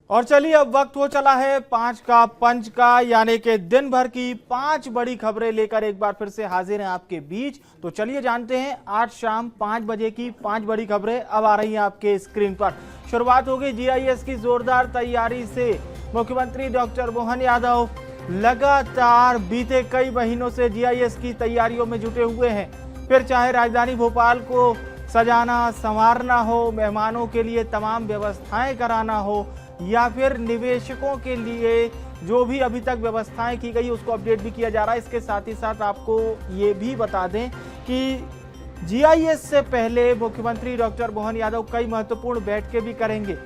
और चलिए अब वक्त हो चला है 5 का पंच का, यानी कि दिन भर की 5 बड़ी खबरें लेकर एक बार फिर से हाजिर हैं आपके बीच। तो चलिए जानते हैं आज शाम 5 बजे की 5 बड़ी खबरें अब आ रही हैं आपके स्क्रीन पर। शुरुआत होगी जीआईएस की जोरदार तैयारी से। मुख्यमंत्री डॉक्टर मोहन यादव लगातार बीते कई महीनों से जीआईएस की तैयारियों में जुटे हुए हैं। फिर चाहे राजधानी भोपाल को सजाना संवारना हो, मेहमानों के लिए तमाम व्यवस्थाएं कराना हो, या फिर निवेशकों के लिए जो भी अभी तक व्यवस्थाएं की गई उसको अपडेट भी किया जा रहा है। इसके साथ ही साथ आपको ये भी बता दें कि जीआईएस से पहले मुख्यमंत्री डॉक्टर मोहन यादव कई महत्वपूर्ण बैठकें भी करेंगे।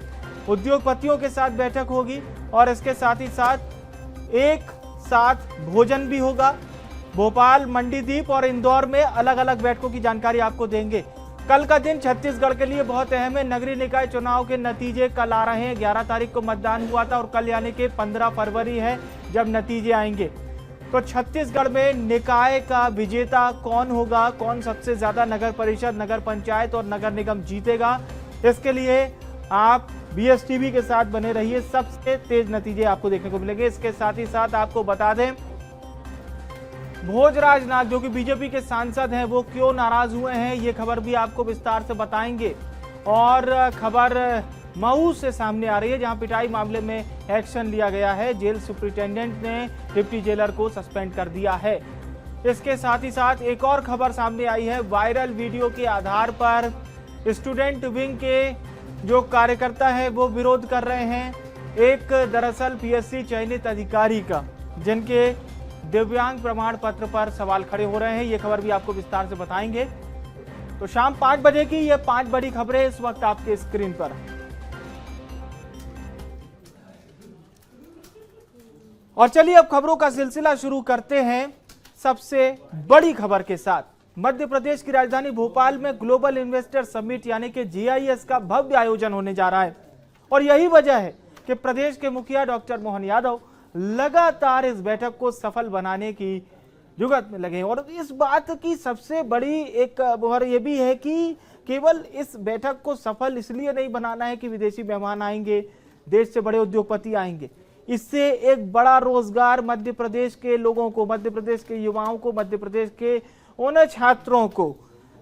उद्योगपतियों के साथ बैठक होगी और इसके साथ ही साथ एक साथ भोजन भी होगा। भोपाल, मंडीदीप और इंदौर में अलग अलग बैठकों की जानकारी आपको देंगे। कल का दिन छत्तीसगढ़ के लिए बहुत अहम है। नगरीय निकाय चुनाव के नतीजे कल आ रहे हैं। 11 तारीख को मतदान हुआ था और कल यानी कि 15 फरवरी है जब नतीजे आएंगे। तो छत्तीसगढ़ में निकाय का विजेता कौन होगा, कौन सबसे ज्यादा नगर परिषद, नगर पंचायत और नगर निगम जीतेगा, इसके लिए आप बीएसटीवी के साथ बने रहिए। सबसे तेज नतीजे आपको देखने को मिलेंगे। इसके साथ ही साथ आपको बता दें भोजराज नाग जो कि बीजेपी के सांसद हैं वो क्यों नाराज हुए हैं, ये खबर भी आपको विस्तार से बताएंगे। और खबर मऊ से सामने आ रही है जहां पिटाई मामले में एक्शन लिया गया है। जेल सुपरिटेंडेंट ने डिप्टी जेलर को सस्पेंड कर दिया है। इसके साथ ही साथ एक और खबर सामने आई है। वायरल वीडियो के आधार पर स्टूडेंट विंग के जो कार्यकर्ता है वो विरोध कर रहे हैं एक दरअसल पीएससी चयनित अधिकारी का, जिनके दिव्यांग प्रमाण पत्र पर सवाल खड़े हो रहे हैं। ये खबर भी आपको विस्तार से बताएंगे। तो शाम 5 बजे की ये 5 बड़ी खबरें इस वक्त आपके स्क्रीन पर। और चलिए अब खबरों का सिलसिला शुरू करते हैं सबसे बड़ी खबर के साथ। मध्य प्रदेश की राजधानी भोपाल में ग्लोबल इन्वेस्टर समिट यानी कि जीआईएस का भव्य आयोजन होने जा रहा है। और यही वजह है कि प्रदेश के मुखिया डॉक्टर मोहन यादव लगातार इस बैठक को सफल बनाने की जुगत में लगे हैं। और इस बात की सबसे बड़ी एक मोहर यह भी है कि केवल इस बैठक को सफल इसलिए नहीं बनाना है कि विदेशी मेहमान आएंगे, देश से बड़े उद्योगपति आएंगे। इससे एक बड़ा रोजगार मध्य प्रदेश के लोगों को, मध्य प्रदेश के युवाओं को, मध्य प्रदेश के उन छात्रों को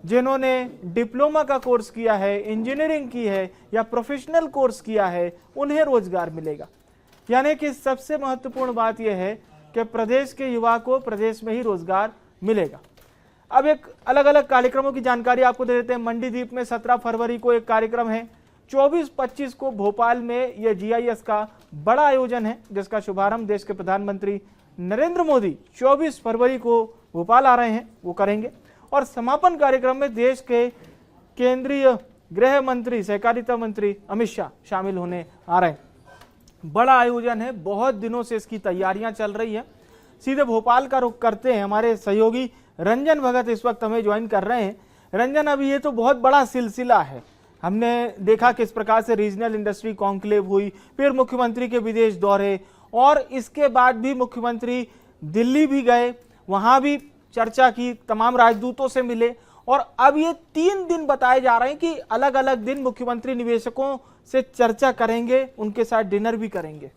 जिन्होंने डिप्लोमा का कोर्स किया है, इंजीनियरिंग की है या प्रोफेशनल कोर्स किया है, उन्हें रोजगार मिलेगा। यानी कि सबसे महत्वपूर्ण बात यह है कि प्रदेश के युवा को प्रदेश में ही रोजगार मिलेगा। अब एक अलग अलग कार्यक्रमों की जानकारी आपको दे देते हैं। मंडीदीप में 17 फरवरी को एक कार्यक्रम है। 24-25 को भोपाल में यह जीआईएस का बड़ा आयोजन है जिसका शुभारंभ देश के प्रधानमंत्री नरेंद्र मोदी 24 फरवरी को भोपाल आ रहे हैं, वो करेंगे। और समापन कार्यक्रम में देश के केंद्रीय गृह मंत्री, सहकारिता मंत्री अमित शाह शामिल होने आ रहे हैं। बड़ा आयोजन है, बहुत दिनों से इसकी तैयारियां चल रही है। सीधे भोपाल का रुख करते हैं। हमारे सहयोगी रंजन भगत इस वक्त हमें ज्वाइन कर रहे हैं। रंजन, अभी ये तो बहुत बड़ा सिलसिला है। हमने देखा किस प्रकार से रीजनल इंडस्ट्री कॉन्क्लेव हुई, फिर मुख्यमंत्री के विदेश दौरे, और इसके बाद भी मुख्यमंत्री दिल्ली भी गए, वहां भी चर्चा की, तमाम राजदूतों से मिले। और अब ये 3 दिन बताए जा रहे हैं कि अलग अलग दिन मुख्यमंत्री निवेशकों से चर्चा करेंगे, उनके साथ डिनर भी करेंगे।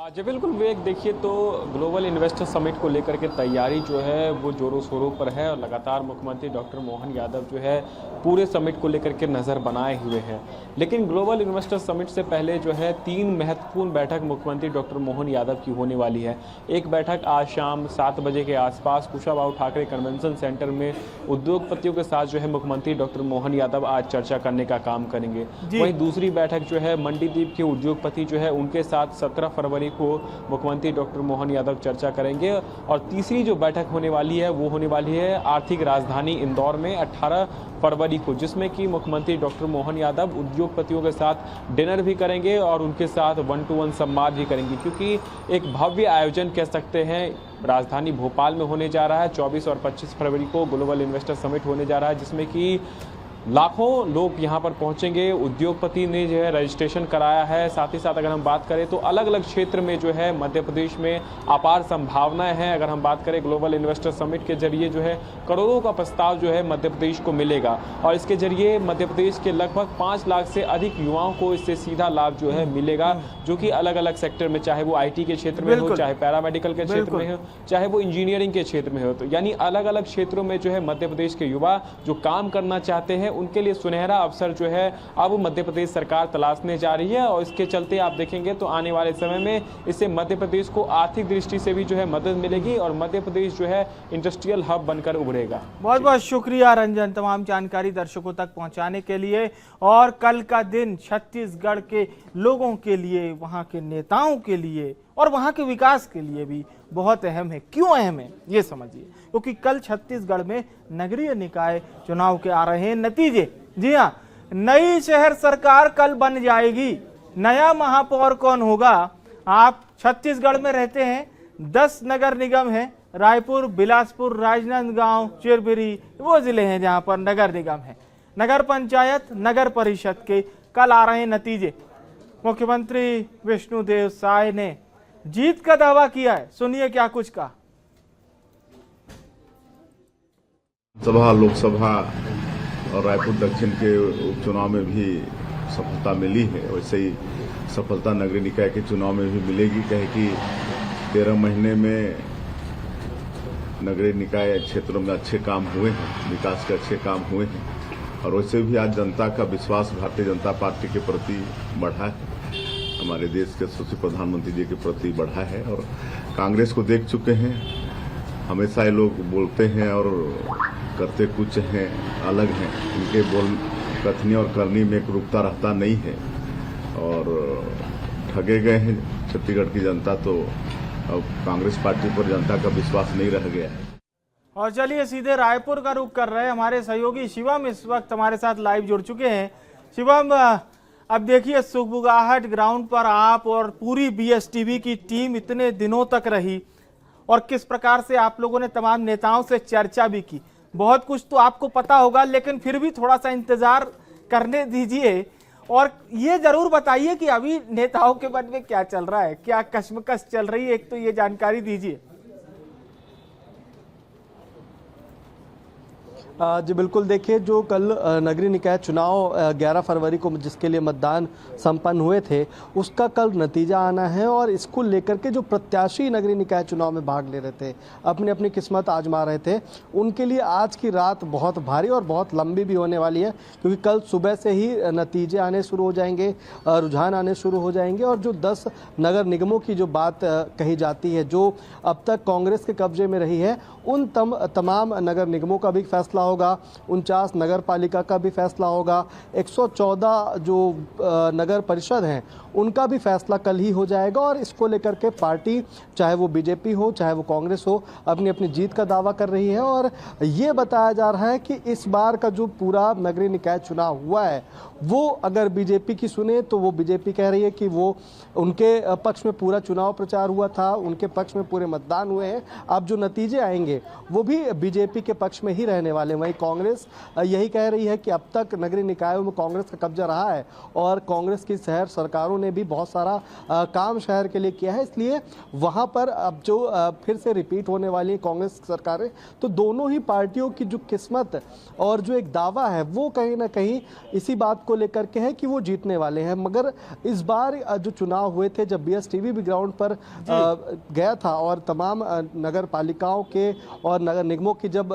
जी बिल्कुल विवेक, देखिए तो ग्लोबल इन्वेस्टर समिट को लेकर के तैयारी जो है वो जोरों शोरों पर है और लगातार मुख्यमंत्री डॉक्टर मोहन यादव जो है पूरे समिट को लेकर के नज़र बनाए हुए हैं। लेकिन ग्लोबल इन्वेस्टर समिट से पहले जो है 3 महत्वपूर्ण बैठक मुख्यमंत्री डॉक्टर मोहन यादव की होने वाली है। एक बैठक आज शाम 7 बजे के आसपास कुशाभाऊ ठाकरे कन्वेंशन सेंटर में उद्योगपतियों के साथ जो है मुख्यमंत्री डॉक्टर मोहन यादव आज चर्चा करने का काम करेंगे। वहीं दूसरी बैठक जो है मंडीदीप के उद्योगपति जो है उनके साथ 17 फरवरी को मुख्यमंत्री डॉक्टर मोहन यादव चर्चा करेंगे। और तीसरी जो बैठक होने वाली है वो होने वाली है आर्थिक राजधानी इंदौर में 18 फरवरी को, जिसमें कि मुख्यमंत्री डॉक्टर मोहन यादव उद्योगपतियों के साथ डिनर भी करेंगे और उनके साथ 1-to-1 संवाद भी करेंगे। क्योंकि एक भव्य आयोजन कह सकते हैं राजधानी भोपाल में होने जा रहा है। 24 और 25 फरवरी को ग्लोबल इन्वेस्टर समिट होने जा रहा है, जिसमें कि लाखों लोग यहाँ पर पहुंचेंगे। उद्योगपति ने जो है रजिस्ट्रेशन कराया है। साथ ही साथ अगर हम बात करें तो अलग अलग क्षेत्र में जो है मध्य प्रदेश में अपार संभावनाएं हैं। अगर हम बात करें ग्लोबल इन्वेस्टर समिट के जरिए जो है करोड़ों का प्रस्ताव जो है मध्य प्रदेश को मिलेगा और इसके जरिए मध्य प्रदेश के लगभग 5 लाख से अधिक युवाओं को इससे सीधा लाभ जो है मिलेगा, जो कि अलग अलग सेक्टर में, चाहे वो आईटी के क्षेत्र में हो, चाहे पैरामेडिकल के क्षेत्र में हो, चाहे वो इंजीनियरिंग के क्षेत्र में हो। तो यानी अलग अलग क्षेत्रों में जो है मध्य प्रदेश के युवा जो काम करना चाहते हैं उनके लिए सुनहरा अवसर जो है अब मध्य प्रदेश सरकार तलाशने जा रही है और इसके चलते आप देखेंगे तो आने वाले समय में इससे मध्य प्रदेश को आर्थिक दृष्टि से भी जो है मदद मिलेगी और मध्य प्रदेश जो है इंडस्ट्रियल हब बनकर उभरेगा। बहुत बहुत शुक्रिया रंजन, तमाम जानकारी दर्शकों तक पहुंचाने के लिए। और कल का दिन छत्तीसगढ़ के लोगों के लिए, वहां के नेताओं के लिए और वहां के विकास के लिए भी बहुत अहम है। क्यों अहम है ये समझिए, क्योंकि कल छत्तीसगढ़ में नगरीय निकाय चुनाव के आ रहे हैं नतीजे। जी हाँ, नई शहर सरकार कल बन जाएगी। नया महापौर कौन होगा? आप छत्तीसगढ़ में रहते हैं, 10 नगर निगम है, रायपुर, बिलासपुर, राजनांदगांव, चिरबिरी, वो जिले हैं जहां पर नगर निगम है। नगर पंचायत, नगर परिषद के कल आ रहे नतीजे। मुख्यमंत्री विष्णुदेव साय ने जीत का दावा किया है, सुनिए क्या कुछ कहा। सभा, लोकसभा और रायपुर दक्षिण के उपचुनाव में भी सफलता मिली है, वैसे ही सफलता नगरीय निकाय के चुनाव में भी मिलेगी। कहे कि 13 महीने में नगरीय निकाय क्षेत्रों में अच्छे काम हुए हैं, विकास के अच्छे काम हुए हैं और वैसे भी आज जनता का विश्वास भारतीय जनता पार्टी के प्रति बढ़ा है, हमारे देश के यशस्वी प्रधानमंत्री जी के प्रति बढ़ा है। और कांग्रेस को देख चुके हैं, हमेशा ये लोग बोलते हैं और करते कुछ हैं, अलग हैं। इनके कथनी और करनी में एक रुकता रहता नहीं है और ठगे गए हैं छत्तीसगढ़ की जनता। तो अब कांग्रेस पार्टी पर जनता का विश्वास नहीं रह गया है। और चलिए सीधे रायपुर का रुख कर रहे हैं। हमारे सहयोगी शिवम इस वक्त हमारे साथ लाइव जुड़ चुके हैं। शिवम, अब देखिए सुगबुगाहट ग्राउंड पर आप और पूरी बीएसटीवी की टीम इतने दिनों तक रही और किस प्रकार से आप लोगों ने तमाम नेताओं से चर्चा भी की। बहुत कुछ तो आपको पता होगा, लेकिन फिर भी थोड़ा सा इंतजार करने दीजिए और ये जरूर बताइए कि अभी नेताओं के मन में क्या चल रहा है, क्या कश्मकश चल रही है, एक तो ये जानकारी दीजिए। जी बिल्कुल, देखिए जो कल नगरीय निकाय चुनाव 11 फरवरी को जिसके लिए मतदान संपन्न हुए थे उसका कल नतीजा आना है और इसको लेकर के जो प्रत्याशी नगरीय निकाय चुनाव में भाग ले रहे थे, अपनी अपनी किस्मत आजमा रहे थे, उनके लिए आज की रात बहुत भारी और बहुत लंबी भी होने वाली है, क्योंकि कल सुबह से ही नतीजे आने शुरू हो जाएंगे, रुझान आने शुरू हो जाएंगे और जो 10 नगर निगमों की जो बात कही जाती है, जो अब तक कांग्रेस के कब्जे में रही है, उन तमाम नगर निगमों का भी फैसला होगा, 49 नगर पालिका का भी फैसला होगा, 114 जो नगर परिषद हैं उनका भी फैसला कल ही हो जाएगा। और इसको लेकर के पार्टी, चाहे वो बीजेपी हो चाहे वो कांग्रेस हो, अपनी अपनी जीत का दावा कर रही है। और ये बताया जा रहा है कि इस बार का जो पूरा नगरीय निकाय चुनाव हुआ है वो अगर बीजेपी की सुने तो वो बीजेपी कह रही है कि वो उनके पक्ष में पूरा चुनाव प्रचार हुआ था, उनके पक्ष में पूरे मतदान हुए हैं। अब जो नतीजे आएंगे वो भी बीजेपी के पक्ष में ही रहने वाले हैं। वहीं कांग्रेस यही कह रही है कि अब तक नगरीय निकायों में कांग्रेस का कब्जा रहा है और कांग्रेस की शहर सरकारों ने भी बहुत सारा काम शहर के लिए किया है, इसलिए वहां पर अब जो फिर से रिपीट होने वाली है कांग्रेस सरकारें, तो दोनों ही पार्टियों की जो किस्मत और जो एक दावा है वो कहीं ना कहीं इसी बात को लेकर के है कि वो जीतने वाले हैं। मगर इस बार जो चुनाव हुए थे, जब बीएसटीवी भी ग्राउंड पर गया था और तमाम नगर पालिकाओं के और नगर निगमों की जब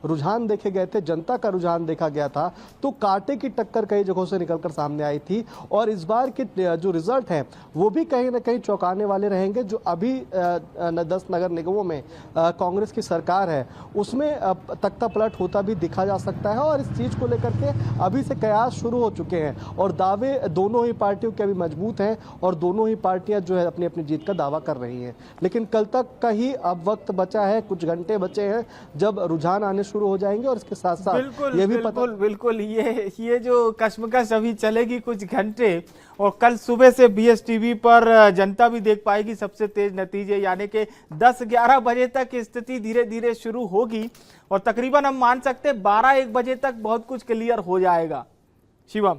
रुझान देखे गए थे, जनता का रुझान देखा गया था, तो कांटे की टक्कर कई जगहों से निकलकर सामने आई थी। और इस बार के जो रिजल्ट हैं वो भी कहीं ना कहीं चौंकाने वाले रहेंगे। जो अभी 10 नगर निगमों में कांग्रेस की सरकार है उसमें तख्ता पलट होता भी दिखा जा सकता है और इस चीज को लेकर के अभी से कयास शुरू हो चुके हैं और दावे दोनों ही पार्टियों के अभी मजबूत हैं और दोनों ही पार्टियां जो है अपनी अपनी जीत का दावा कर रही हैं। लेकिन कल तक का ही अब वक्त बचा है, कुछ घंटे बचे हैं जब रुझान आने शुरू हो जाएंगे और इसके साथ साथ ये भी बिल्कुल ये जो कश्मकश अभी चलेगी कुछ घंटे और कल सुबह से BSTV पर जनता भी देख पाएगी सबसे तेज नतीजे, यानी कि 10-11 बजे तक स्थिति धीरे धीरे शुरू होगी और तकरीबन हम मान सकते हैं 12-1 बजे तक बहुत कुछ क्लियर हो जाएगा। शिवम।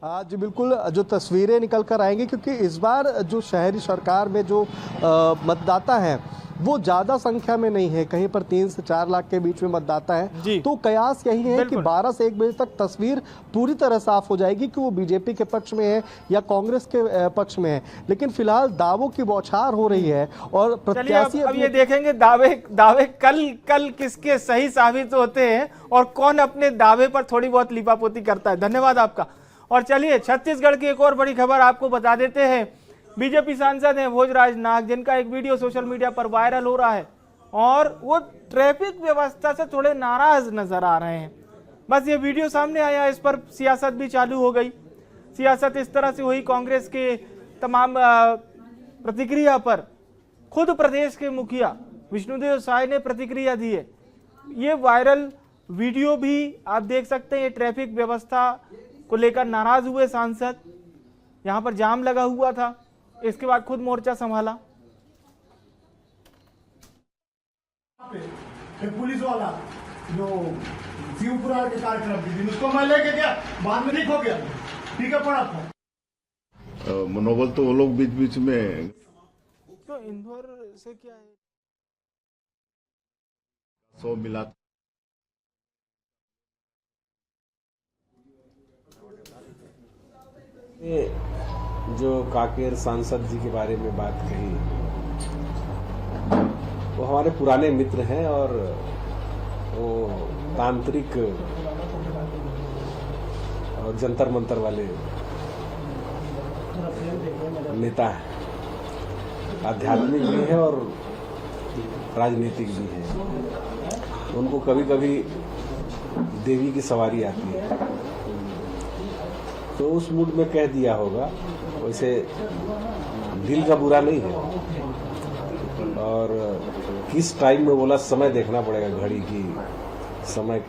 हाँ जी बिल्कुल, जो तस्वीरें निकल कर आएंगी, क्योंकि इस बार जो शहरी सरकार में जो मतदाता हैं वो ज़्यादा संख्या में नहीं है, कहीं पर 3 से 4 लाख के बीच में मतदाता है। तो कयास यही है कि 12 से 1 बजे तक तस्वीर पूरी तरह साफ हो जाएगी कि वो बीजेपी के पक्ष में है या कांग्रेस के पक्ष में है। लेकिन फिलहाल दावों की बौछार हो रही है और प्रत्याशी अब ये देखेंगे दावे कल किसके सही साबित होते हैं और कौन अपने दावे पर थोड़ी बहुत लिपापोती करता है। धन्यवाद आपका। और चलिए छत्तीसगढ़ की एक और बड़ी खबर आपको बता देते हैं। बीजेपी सांसद हैं भोजराज नाग, जिनका एक वीडियो सोशल मीडिया पर वायरल हो रहा है और वो ट्रैफिक व्यवस्था से थोड़े नाराज नजर आ रहे हैं। बस ये वीडियो सामने आया, इस पर सियासत भी चालू हो गई। सियासत इस तरह से हुई, कांग्रेस के तमाम प्रतिक्रिया पर खुद प्रदेश के मुखिया विष्णुदेव साय ने प्रतिक्रिया दी है। ये वायरल वीडियो भी आप देख सकते हैं। ये ट्रैफिक व्यवस्था को लेकर नाराज हुए सांसद, यहां पर जाम लगा हुआ था, इसके बाद खुद मोर्चा संभाला। पुलिस वाला जो शिवपुरा के कार्यक्रम के दिन उसको मैं लेके गया, बाद में ठीक हो गया, ठीक है पड़ा था। मनोबल तो वो लोग बीच बीच में तो इंदौर से क्या है 100 मिला। जो काकेर सांसद जी के बारे में बात कही, वो हमारे पुराने मित्र हैं और वो तांत्रिक और जंतर मंतर वाले नेता हैं, आध्यात्मिक भी है और राजनीतिक भी है। उनको कभी कभी देवी की सवारी आती है, तो उस मूड में कह दिया होगा। वैसे दिल का बुरा नहीं है और किस टाइम में बोला समय देखना पड़ेगा, घड़ी की समय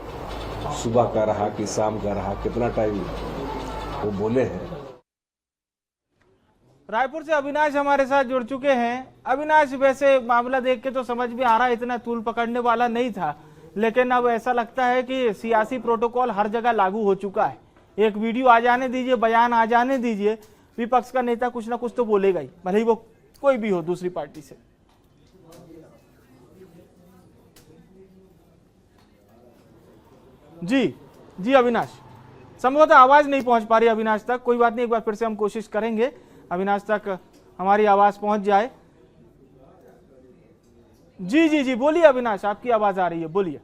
सुबह का रहा कि शाम का रहा, कितना टाइम वो बोले हैं। रायपुर से अविनाश हमारे साथ जुड़ चुके हैं। अविनाश, वैसे मामला देख के तो समझ में आ रहा है इतना तूल पकड़ने वाला नहीं था, लेकिन अब ऐसा लगता है कि सियासी प्रोटोकॉल हर जगह लागू हो चुका है। एक वीडियो आ जाने दीजिए, बयान आ जाने दीजिए, विपक्ष का नेता कुछ ना कुछ तो बोलेगा ही, भले ही वो कोई भी हो दूसरी पार्टी से। जी अविनाश, संभवतः आवाज नहीं पहुंच पा रही अविनाश तक। कोई बात नहीं, एक बार फिर से हम कोशिश करेंगे अविनाश तक हमारी आवाज पहुंच जाए। जी बोलिए अविनाश, आपकी आवाज आ रही है, बोलिए।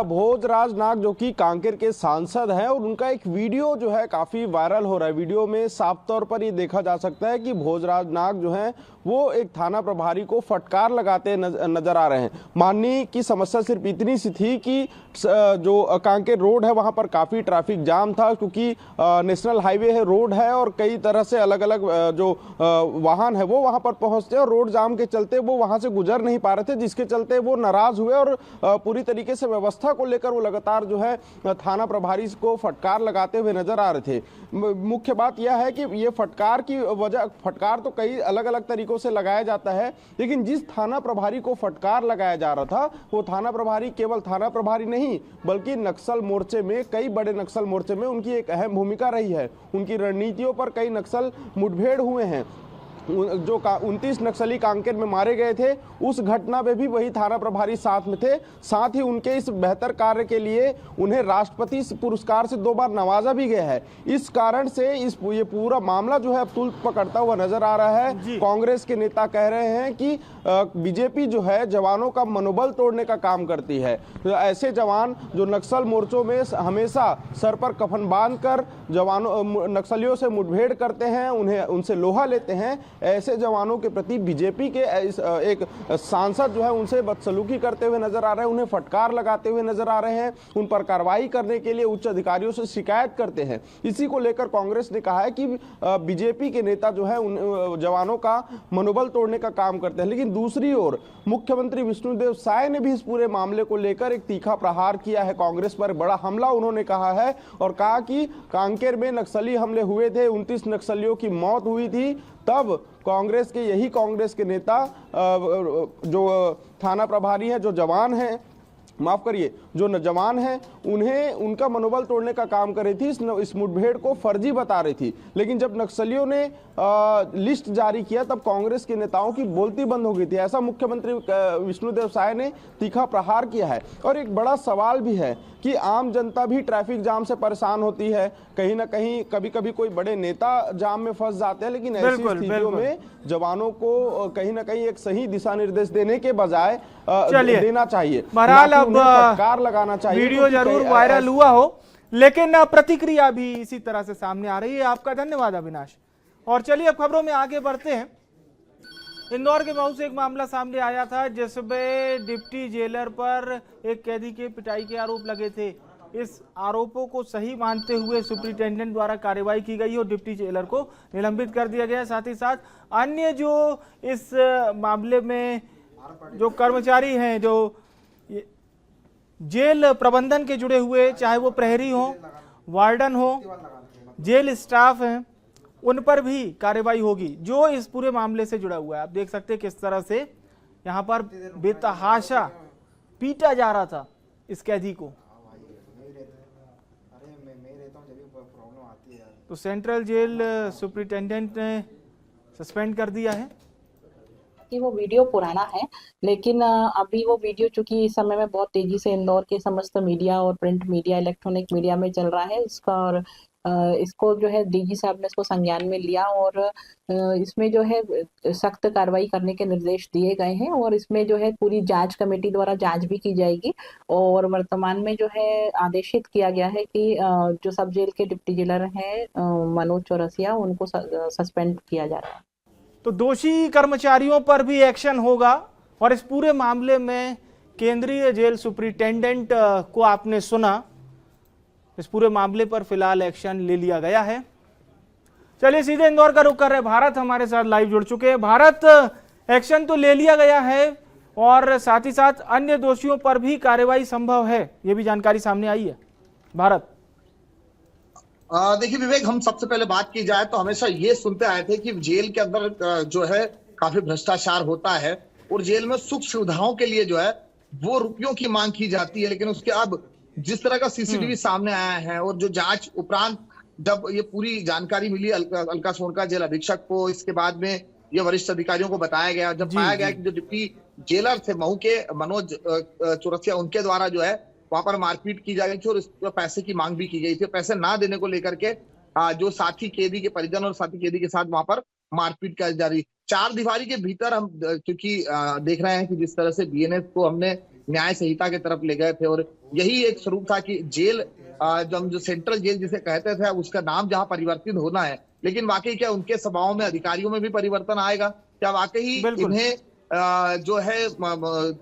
भोजराज नाग जो कि कांकेर के सांसद हैं और उनका एक वीडियो जो है काफी वायरल हो रहा है। वीडियो में साफ तौर पर ये देखा जा सकता है कि भोजराज नाग जो हैं वो एक थाना प्रभारी को फटकार लगाते नजर आ रहे हैं। माननीय की समस्या सिर्फ इतनी सी थी कि जो कांकेर रोड है वहां पर काफी ट्रैफिक जाम था, क्योंकि नेशनल हाईवे है, रोड है और कई तरह से अलग अलग जो वाहन है वो वहां पर पहुंचते हैं और रोड जाम के चलते वो वहां से गुजर नहीं पा रहे थे, जिसके चलते वो नाराज हुए और पूरी तरीके से व्यवस्था को लेकर वो लगातार जो है थाना प्रभारी को फटकार लगाते हुए नजर आ रहे थे। मुख्य बात यह है कि ये फटकार की वजह, फटकार तो कई अलग अलग तरीकों से लगाया जाता है, लेकिन जिस थाना प्रभारी को फटकार लगाया जा रहा था वो थाना प्रभारी केवल थाना प्रभारी नहीं बल्कि नक्सल मोर्चे में, कई बड़े नक्सल मोर्चे में उनकी एक अहम भूमिका रही है। उनकी रणनीतियों पर कई नक्सल मुठभेड़ हुए हैं। जो 29 नक्सली कांकेर में मारे गए थे, उस घटना में भी वही थाना प्रभारी साथ में थे। साथ ही उनके इस बेहतर कार्य के लिए उन्हें राष्ट्रपति पुरस्कार से 2 बार नवाजा भी गया है। इस कारण से ये पूरा मामला जो है अब तूल पकड़ता हुआ नजर आ रहा है। कांग्रेस के नेता कह रहे हैं कि बीजेपी जो है जवानों का मनोबल तोड़ने का काम करती है। तो ऐसे जवान जो नक्सल मोर्चों में हमेशा सर पर कफन बांधकर जवानों नक्सलियों से मुठभेड़ करते हैं, उनसे लोहा लेते हैं, ऐसे जवानों के प्रति बीजेपी के एक सांसद जो है उनसे बदसलूकी करते हुए नजर आ रहे हैं, उन्हें फटकार लगाते हुए नजर आ रहे हैं, उन पर कार्रवाई करने के लिए उच्च अधिकारियों से शिकायत करते हैं। इसी को लेकर कांग्रेस ने कहा है कि बीजेपी के नेता जो है उन जवानों का मनोबल तोड़ने का काम करते हैं। लेकिन दूसरी ओर मुख्यमंत्री विष्णुदेव साय ने भी इस पूरे मामले को लेकर एक तीखा प्रहार किया है, कांग्रेस पर बड़ा हमला उन्होंने कहा है और कहा कि कांकेर में नक्सली हमले हुए थे, 29 नक्सलियों की मौत हुई थी, तब कांग्रेस के नेता जो थाना प्रभारी हैं, जो जवान हैं, माफ करिए, जो जवान हैं, उन्हें उनका मनोबल तोड़ने का काम कर रही थी, इस मुठभेड़ को फर्जी बता रही थी। लेकिन जब नक्सलियों ने लिस्ट जारी किया तब कांग्रेस के नेताओं की बोलती बंद हो गई थी। ऐसा मुख्यमंत्री विष्णुदेव साय ने तीखा प्रहार किया है। और एक बड़ा सवाल भी है कि आम जनता भी ट्रैफिक जाम से परेशान होती है, कहीं ना कहीं कभी कभी कोई बड़े नेता जाम में फंस जाते हैं, लेकिन ऐसी स्थितियों में जवानों को कहीं ना कहीं एक सही दिशा निर्देश देने के बजाय देना चाहिए, बहरहाल अब फटकार लगाना चाहिए। वीडियो जरूर वायरल हुआ हो, लेकिन प्रतिक्रिया भी इसी तरह से सामने आ रही है। आपका धन्यवाद अविनाश। और चलिए अब खबरों में आगे बढ़ते हैं। इंदौर के मऊ से एक मामला सामने आया था जिसमें डिप्टी जेलर पर एक कैदी के पिटाई के आरोप लगे थे। इस आरोपों को सही मानते हुए सुपरिटेंडेंट द्वारा कार्रवाई की गई और डिप्टी जेलर को निलंबित कर दिया गया। साथ ही साथ अन्य जो इस मामले में जो कर्मचारी हैं, जो जेल प्रबंधन के जुड़े हुए, चाहे वो प्रहरी हो, वार्डन हो, जेल स्टाफ हैं, उन पर भी कार्रवाई होगी जो इस पूरे मामले से जुड़ा हुआ है। आप देख सकते हैं किस तरह से यहाँ पर बेतहाशा पीटा जा रहा था इस कैदी को। तो सेंट्रल जेल सुपरिटेंडेंट ने सस्पेंड कर दिया है। कि वो वीडियो पुराना है, लेकिन अभी वो वीडियो चूंकि इस समय में बहुत तेजी से इंदौर के समस्त मीडिया और प्रिंट मीडिया, इलेक्ट्रॉनिक मीडिया में चल रहा है इसका, और इसको जो है डीजी साहब ने इसको संज्ञान में लिया और इसमें जो है सख्त कार्रवाई करने के निर्देश दिए गए हैं और इसमें जो है पूरी जांच कमेटी द्वारा जांच भी की जाएगी। और वर्तमान में जो है आदेशित किया गया है कि जो सब जेल के डिप्टी जेलर हैं मनोज चौरसिया, उनको सस्पेंड किया जा रहा है। तो दोषी कर्मचारियों पर भी एक्शन होगा और इस पूरे मामले में केंद्रीय जेल सुपरिटेंडेंट को आपने सुना, इस पूरे मामले पर फिलहाल एक्शन ले लिया गया है। चलिए सीधे इंदौर का रुख कर रहे भारत हमारे साथ लाइव जुड़ चुके हैं। भारत, एक्शन तो ले लिया गया है और साथ ही साथ अन्य दोषियों पर भी कार्रवाई संभव है, ये भी जानकारी सामने आई है। भारत, देखिए विवेक, हम सबसे पहले बात की जाए तो हमेशा ये सुनते आए थे कि जेल के अंदर जो है काफी भ्रष्टाचार होता है और जेल में सुख सुविधाओं के लिए जो है वो रुपयों की मांग की जाती है। लेकिन उसके अब जिस तरह का सीसीटीवी सामने आया है और जो जांच उपरांत जब ये पूरी जानकारी मिली अलका सोनका जेल अधीक्षक को, इसके बाद में ये वरिष्ठ अधिकारियों को बताया गया, जब पाया गया कि जो डिप्टी जेलर थे मऊ के मनोज चौरसिया, उनके द्वारा जो है वहां पर मारपीट की जा रही थी और इस पैसे की मांग भी की गई थी। पैसे ना देने को लेकर के जो साथी कैदी के परिजन और साथी कैदी के साथ वहां पर मारपीट की जा रही। चार दीवारी के भीतर हम क्योंकि देख रहे हैं कि जिस तरह से बीएनएस को हमने न्याय संहिता की तरफ ले गए थे और यही एक स्वरूप था कि जेल जो सेंट्रल जेल जिसे कहते थे उसका नाम जहां परिवर्तित होना है, लेकिन वाकई क्या उनके स्वभाव में, अधिकारियों में भी परिवर्तन आएगा? क्या वाकई इन्हें जो है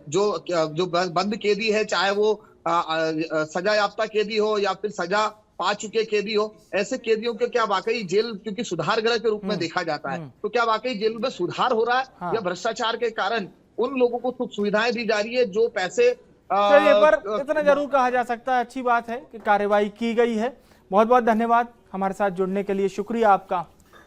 जो बंद कैदी है, चाहे वो सजा याफ्ता कैदी हो या फिर सजा पा चुके कैदी हो, ऐसे कैदियों के क्या वाकई जेल, क्योंकि सुधार गृह के रूप में देखा जाता है, तो क्या वाकई जेल में सुधार हो रहा है या भ्रष्टाचार के कारण उन लोगों को सुख सुविधाएं दी जा रही है जो पैसे पर इतना जरूर कहा जा सकता है, अच्छी बात है कि कार्रवाई की गई है। बहुत बहुत धन्यवाद हमारे साथ जुड़ने के लिए, शुक्रिया आपका।